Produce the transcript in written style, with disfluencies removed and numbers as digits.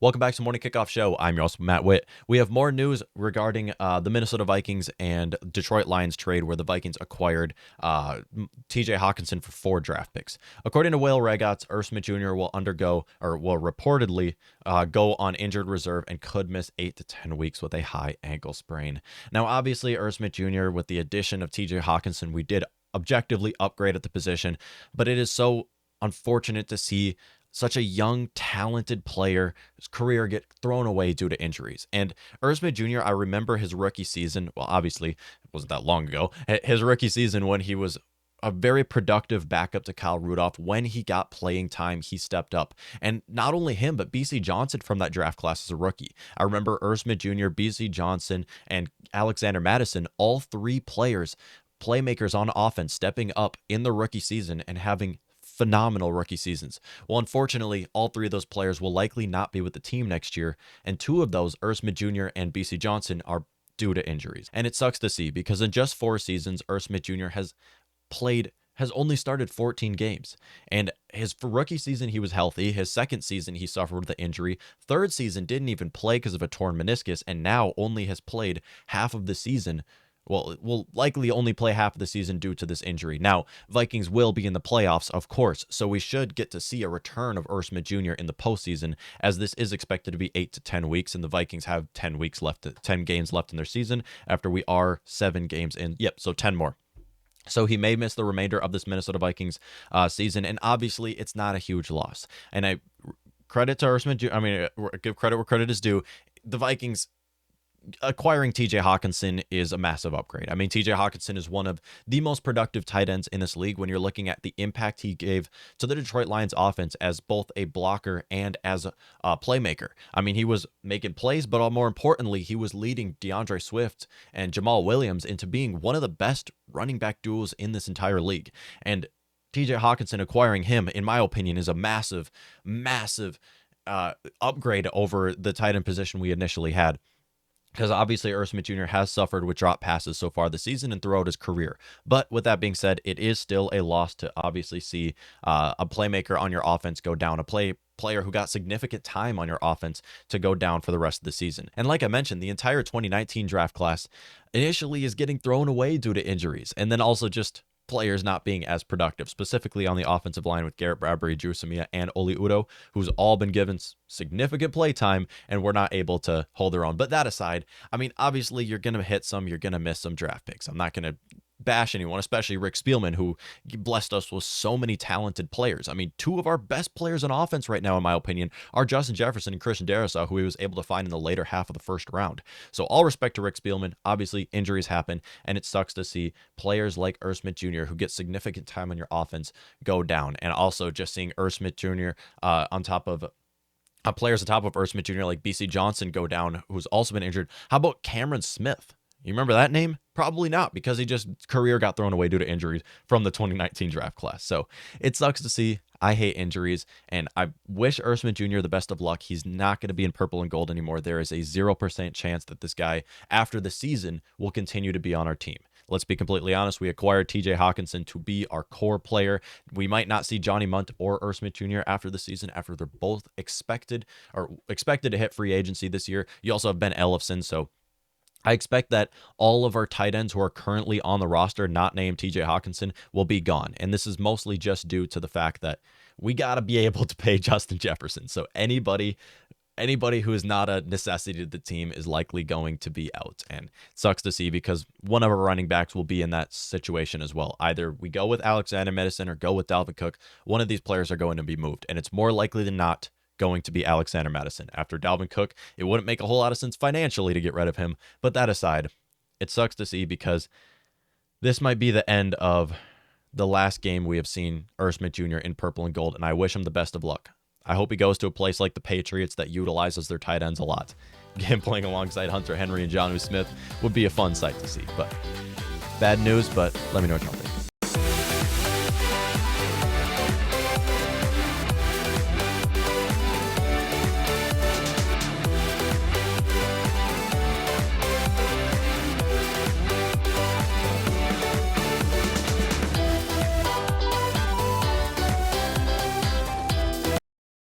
Welcome back to Morning Kickoff Show. I'm your host, Matt Witt. We have more news regarding the Minnesota Vikings and Detroit Lions trade where the Vikings acquired TJ Hockenson for 4 draft picks. According to Whale Regots, Irv Smith Jr. will reportedly go on injured reserve and could miss 8 to 10 weeks with a high ankle sprain. Now, obviously, Irv Smith Jr., with the addition of TJ Hockenson, we did objectively upgrade at the position, but it is so unfortunate to see such a young, talented player's career get thrown away due to injuries. And Irv Smith Jr., I remember his rookie season. Well, obviously, it wasn't that long ago. His rookie season when he was a very productive backup to Kyle Rudolph. When he got playing time, he stepped up. And not only him, but BC Johnson from that draft class as a rookie. I remember Irv Smith Jr., BC Johnson, and Alexander Mattison, all 3 players, playmakers on offense, stepping up in the rookie season and having phenomenal rookie seasons. Well, unfortunately, all 3 of those players will likely not be with the team next year, and 2 of those, Irv Smith Jr. and BC Johnson, are due to injuries. And it sucks to see because in just 4 seasons, Irv Smith Jr. has only started 14 games. And his rookie season, he was healthy. His second season, he suffered the injury. Third season, didn't even play because of a torn meniscus, and now only has played half of the season. Well, will likely only play half of the season due to this injury. Now, Vikings will be in the playoffs, of course, so we should get to see a return of Irv Smith Jr. in the postseason, as this is expected to be 8 to 10 weeks, and the Vikings have 10 games left in their season after we are 7 games in. Yep, so 10 more. So he may miss the remainder of this Minnesota Vikings season, and obviously it's not a huge loss. And I credit to Irv Smith Jr. Give credit where credit is due. The Vikings acquiring TJ Hockenson is a massive upgrade. I mean, TJ Hockenson is one of the most productive tight ends in this league when you're looking at the impact he gave to the Detroit Lions offense as both a blocker and as a playmaker. I mean, he was making plays, but more importantly, he was leading DeAndre Swift and Jamal Williams into being one of the best running back duos in this entire league. And TJ Hockenson, acquiring him, in my opinion, is a massive upgrade over the tight end position we initially had. Because obviously Irv Smith Jr. has suffered with drop passes so far this season and throughout his career. But with that being said, it is still a loss to obviously see a playmaker on your offense go down, a player who got significant time on your offense to go down for the rest of the season. And like I mentioned, the entire 2019 draft class initially is getting thrown away due to injuries, and then also just players not being as productive, specifically on the offensive line with Garrett Bradbury, Drew Samia, and Oli Udoh, who's all been given significant play time and were not able to hold their own. But that aside, I mean, obviously you're going to hit some, you're going to miss some draft picks. I'm not going to bash anyone, especially Rick Spielman, who blessed us with so many talented players. I mean, 2 of our best players on offense right now, in my opinion, are Justin Jefferson and Christian Darrisaw, who he was able to find in the later half of the first round. So all respect to Rick Spielman. Obviously, injuries happen, and it sucks to see players like Irv Smith Jr., who get significant time on your offense, go down. And also just seeing Irv Smith Jr. On top of players on top of Irv Smith Jr. like BC Johnson go down, who's also been injured. How about Cameron Smith? You remember that name? Probably not, because career got thrown away due to injuries from the 2019 draft class. So it sucks to see. I hate injuries, and I wish Irv Smith Jr. the best of luck. He's not going to be in purple and gold anymore. There is a 0% chance that this guy, after the season, will continue to be on our team. Let's be completely honest. We acquired TJ Hockenson to be our core player. We might not see Johnny Munt or Irv Smith Jr. after the season, after they're both expected to hit free agency this year. You also have Ben Ellefson, so I expect that all of our tight ends who are currently on the roster, not named TJ Hockenson, will be gone. And this is mostly just due to the fact that we got to be able to pay Justin Jefferson. So anybody who is not a necessity to the team is likely going to be out. And it sucks to see, because one of our running backs will be in that situation as well. Either we go with Alexander Mattison or go with Dalvin Cook. One of these players are going to be moved, and it's more likely than not going to be Alexander Mattison. After Dalvin Cook, it wouldn't make a whole lot of sense financially to get rid of him. But that aside, it sucks to see, because this might be the end of the last game we have seen Irv Smith Jr. in purple and gold, and I wish him the best of luck. I hope he goes to a place like the Patriots that utilizes their tight ends a lot. Him playing alongside Hunter Henry and Jonnu Smith would be a fun sight to see. But bad news, but let me know what y'all think.